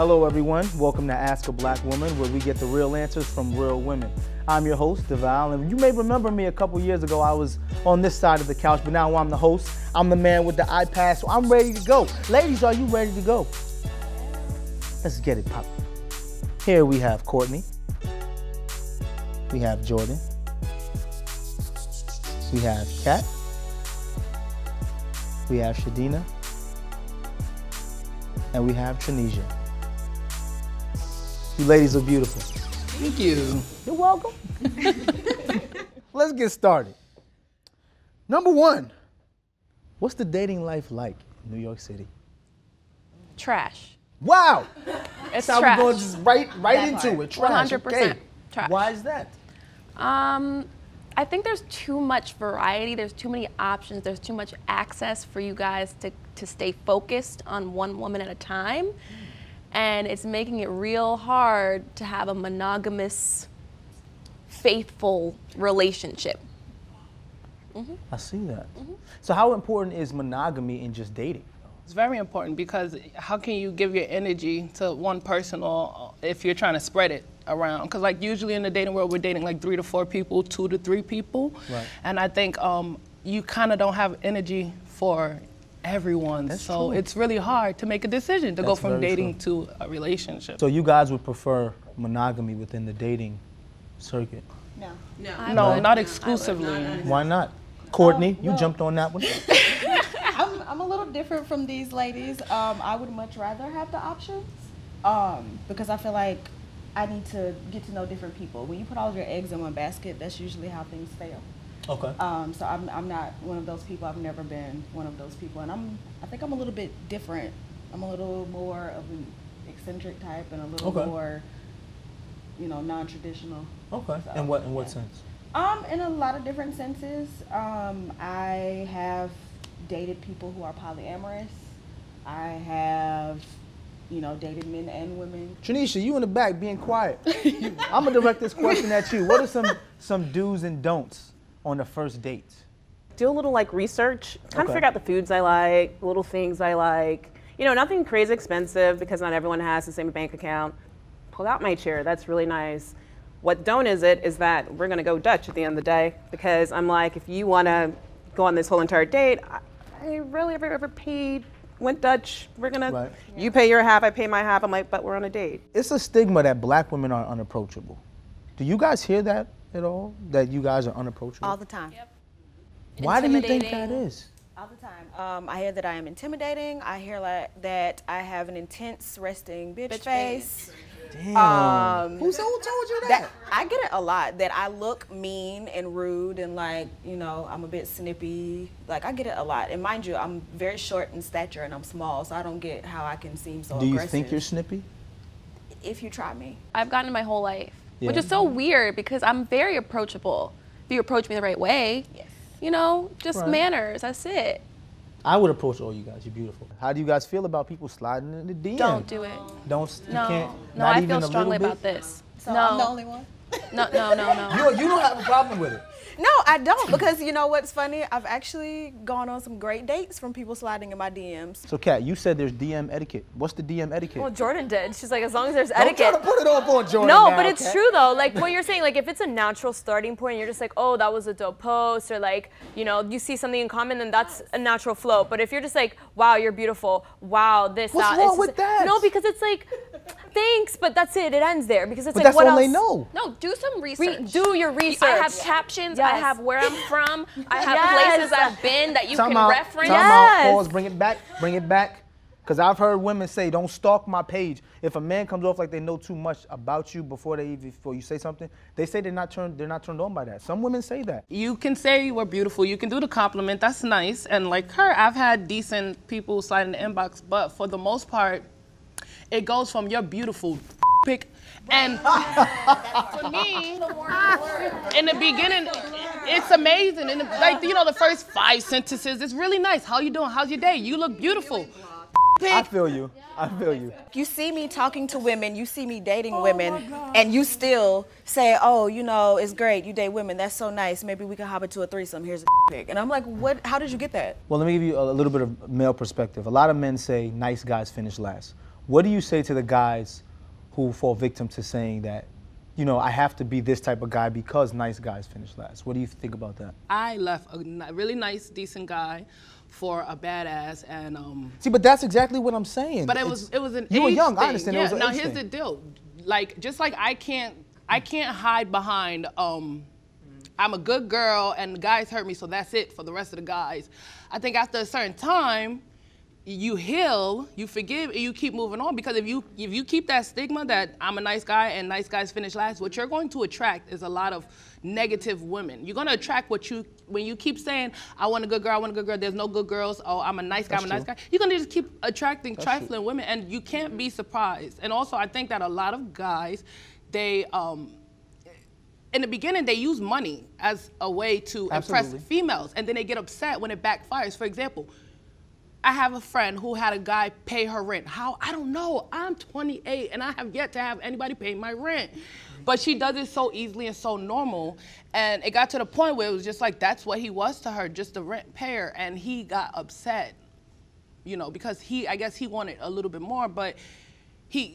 Hello everyone, welcome to Ask a Black Woman, where we get the real answers from real women. I'm your host, Deval, and you may remember me a couple years ago. I was on this side of the couch, but now I'm the host. I'm the man with the iPad, so I'm ready to go. Ladies, are you ready to go? Let's get it poppin'. Here we have Courtney. We have Jordan. We have Kat. We have Shadina. And we have Tunisia. You ladies are beautiful. Thank you. You're welcome. Let's get started. Number one, what's the dating life like in New York City? Trash. Wow. It's That's how trash. we're going just right into it. Trash. 100% Okay. trash. Why is that? I think there's too much variety. There's too many options. There's too much access for you guys to stay focused on one woman at a time. And it's making it real hard to have a monogamous, faithful relationship. I see that. So how important is monogamy in just dating? It's very important because how can you give your energy to one person or if you're trying to spread it around? Because like usually in the dating world, we're dating like 3 to 4 people, 2 to 3 people. Right. And I think you kind of don't have energy for everyone. That's so true. it's really hard to make a decision to go That's from very dating true. to a relationship. So you guys would prefer monogamy within the dating circuit? No, not exclusively. Why not? Courtney, you jumped on that one. I'm a little different from these ladies. I would much rather have the options because I feel like I need to get to know different people. When you put all of your eggs in one basket, that's usually how things fail. Okay. So I'm not one of those people. I've never been one of those people, and I think I'm a little bit different. I'm a little more of an eccentric type and a little more, non-traditional. Okay. So, In what sense? In a lot of different senses. I have dated people who are polyamorous. I have, dated men and women. Tranisha, you in the back being quiet. I'm gonna direct this question at you. What are some do's and don'ts on the first date? Do a little research, kind of Okay. figure out the foods I like, little things I like. Nothing crazy expensive because not everyone has the same bank account. Pull out my chair, that's really nice. What don't is that we're gonna go Dutch at the end of the day because I'm like, if you wanna go on this whole entire date, I rarely ever went Dutch. We're gonna, Right. You pay your half, I pay my half. I'm like, but we're on a date. It's a stigma that black women are unapproachable. Do you guys hear that at all? That you guys are unapproachable? All the time. Yep. Why do you think Intimidating. that is? All the time. I hear that I am intimidating. I hear that I have an intense resting bitch face. Damn. Who told you that? I get it a lot. That I look mean and rude and I'm a bit snippy. I get it a lot. And mind you, I'm very short in stature and I'm small, so I don't get how I can seem so Do you aggressive. think you're snippy? If you try me. I've gotten it my whole life, which Yeah. is so weird because I'm very approachable. If you approach me the right way, Yes. Just Right. manners, that's it. I would approach all you guys. You're beautiful. How do you guys feel about people sliding in the DM? Don't do it. Don't. You No, can't. no, not I even feel a strongly little about bit? this. So No, I'm the only one? no. You don't have a problem with it. No, I don't, because you know what's funny? I've actually gone on some great dates from people sliding in my DMs. So, Kat, you said there's DM etiquette. What's the DM etiquette? Well, Jordan did. She's like, as long as there's Don't etiquette. try to put it off on Jordan. No, now, but it's okay? true though. Like what you're saying, if it's a natural starting point, you're just like, oh, that was a dope post, or you see something in common, then that's a natural flow. But if you're just like, wow, you're beautiful, wow, this, What's that. wrong it's with just, that? No, because it's like, thanks, but that's it. It ends there because it's But like, that's what all else? they know. No, do some research. Do your research. I have captions. I Yes. have where I'm from. I have Yes. places I've been that you Time can out. reference. Time out. Yes. Pause. Bring it back. Because I've heard women say, don't stalk my page. If a man comes off like they know too much about you before you say something, they say they're not turned on by that. Some women say that. You can say you were beautiful. You can do the compliment. That's nice. And like her, I've had decent people slide in the inbox, but for the most part, it goes from you're beautiful pic. And for me, in the beginning, it's amazing. And the first 5 sentences, it's really nice. How you doing? How's your day? You look beautiful. I feel you. I feel you. You see me talking to women, you see me dating women, and you still say, oh, it's great, you date women, that's so nice, maybe we can hop into a threesome, here's a pic. And I'm like, what? How did you get that? Well, let me give you a little bit of male perspective. A lot of men say nice guys finish last. What do you say to the guys who fall victim to saying that, you know, I have to be this type of guy because nice guys finish last? What do you think about that? I left a really nice, decent guy for a badass, and See, but that's exactly what I'm saying. but it was an you were age young. thing. I understand. Yeah. It was an Now age here's thing. the deal, like just like I can't hide behind I'm a good girl and the guys hurt me, so that's it for the rest of the guys. I think after a certain time, you heal, you forgive, and you keep moving on, because if you keep that stigma that I'm a nice guy and nice guys finish last, what you're going to attract is a lot of negative women. You're going to attract when you keep saying, I want a good girl, I want a good girl, there's no good girls, oh, I'm a nice guy, I'm a nice guy. You're going to just keep attracting trifling women, and you can't be surprised. And also, I think that a lot of guys, they, in the beginning, they use money as a way to impress females, and then they get upset when it backfires. For example, I have a friend who had a guy pay her rent. How? I don't know. I'm 28 and I have yet to have anybody pay my rent. But she does it so easily and so normal. And it got to the point where it was just like, that's what he was to her, just the rent payer. And he got upset, you know, because I guess he wanted a little bit more. But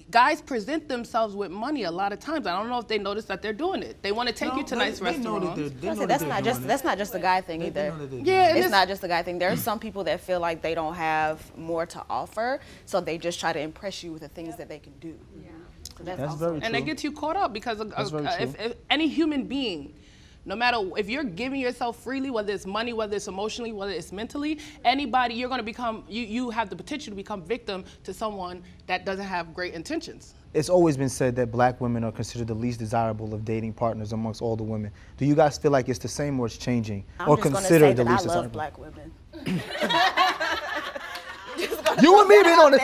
guys present themselves with money a lot of times. I don't know if they notice that they're doing it. They want to take you to nice restaurants. That's not just a guy thing either. Yeah, it's not just a guy thing. There are some people that feel like they don't have more to offer, so they just try to impress you with the things that they can do. Yeah. So that's very true. And that gets you caught up, because if any human being, no matter if you're giving yourself freely, whether it's money, whether it's emotionally, whether it's mentally, anybody, you're going to become, you have the potential to become victim to someone that doesn't have great intentions. It's always been said that black women are considered the least desirable of dating partners amongst all the women. Do you guys feel like it's the same, or it's changing? Or considered the least desirable? I love black women. You and me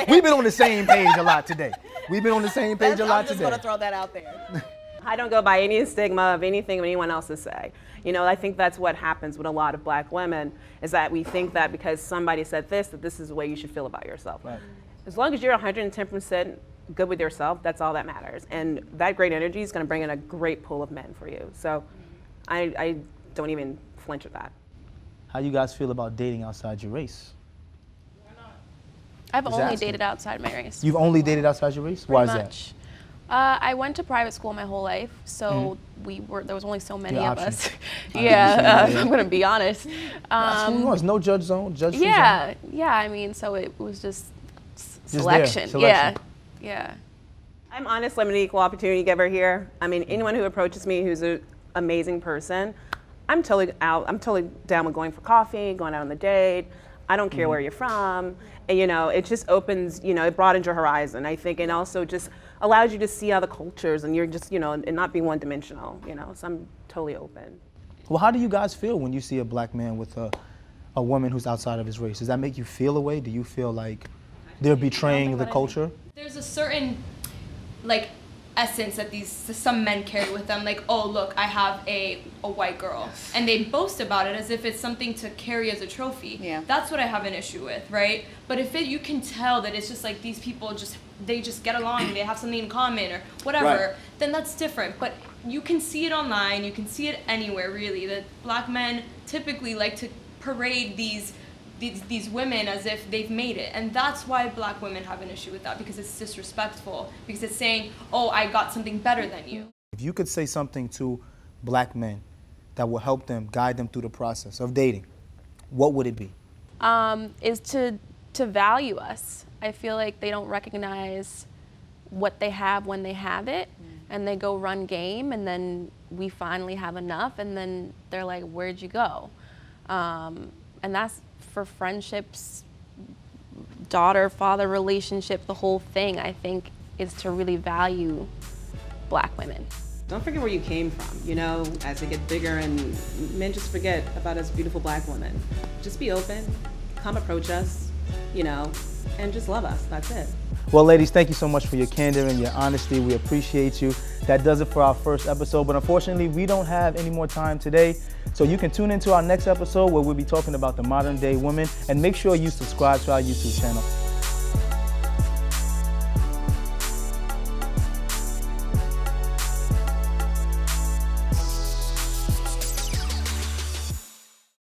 we've been on the same page a lot today. We've been on the same page a lot today. I'm just going to throw that out there. I don't go by any stigma of anything anyone else has say. You know, I think that's what happens with a lot of black women, is that we think that because somebody said this, that this is the way you should feel about yourself. Right. As long as you're 110% good with yourself, that's all that matters. And that great energy is going to bring in a great pool of men for you. So I don't even flinch at that. How you guys feel about dating outside your race? I've only dated outside my race. You've only dated outside your race? Why is that? I went to private school my whole life, so there was only so many of us. I'm gonna be honest. No judge zone, judge free zone. zone. Yeah. I mean, so it was just selection. Yeah. I'm honestly an equal opportunity giver here. I mean, anyone who approaches me who's an amazing person, I'm totally out. I'm totally down with going for coffee, going out on the date. I don't care where you're from. And, you know, it just opens, you know, it broadens your horizon, I think, and also just allows you to see other cultures, and you're just, you know, and not be one-dimensional, you know, so I'm totally open. Well, how do you guys feel when you see a black man with a woman who's outside of his race? Does that make you feel a way? Do you feel like they're betraying the culture? There's a certain, like, essence that some men carry with them, like, oh, look, I have a white girl, and they boast about it as if it's something to carry as a trophy. Yeah. That's what I have an issue with, right? But if you can tell that it's just like these people they just get along, they have something in common or whatever, then that's different. But you can see it online, you can see it anywhere, really, that black men typically like to parade these women as if they've made it. And that's why black women have an issue with that, because it's disrespectful, because it's saying, oh, I got something better than you. If you could say something to black men that will help them, guide them through the process of dating, what would it be? Is to value us. I feel like they don't recognize what they have when they have it, and they go run game, and then we finally have enough, and then they're like, where'd you go? And that's for friendships, daughter-father relationship, the whole thing, I think, is to really value black women. Don't forget where you came from, you know, as they get bigger, and men just forget about us beautiful black women. Just be open, come approach us, you know, and just love us, that's it. Well, ladies, thank you so much for your candor and your honesty. We appreciate you. That does it for our first episode, but unfortunately, we don't have any more time today. So you can tune into our next episode where we'll be talking about the modern day woman, and make sure you subscribe to our YouTube channel.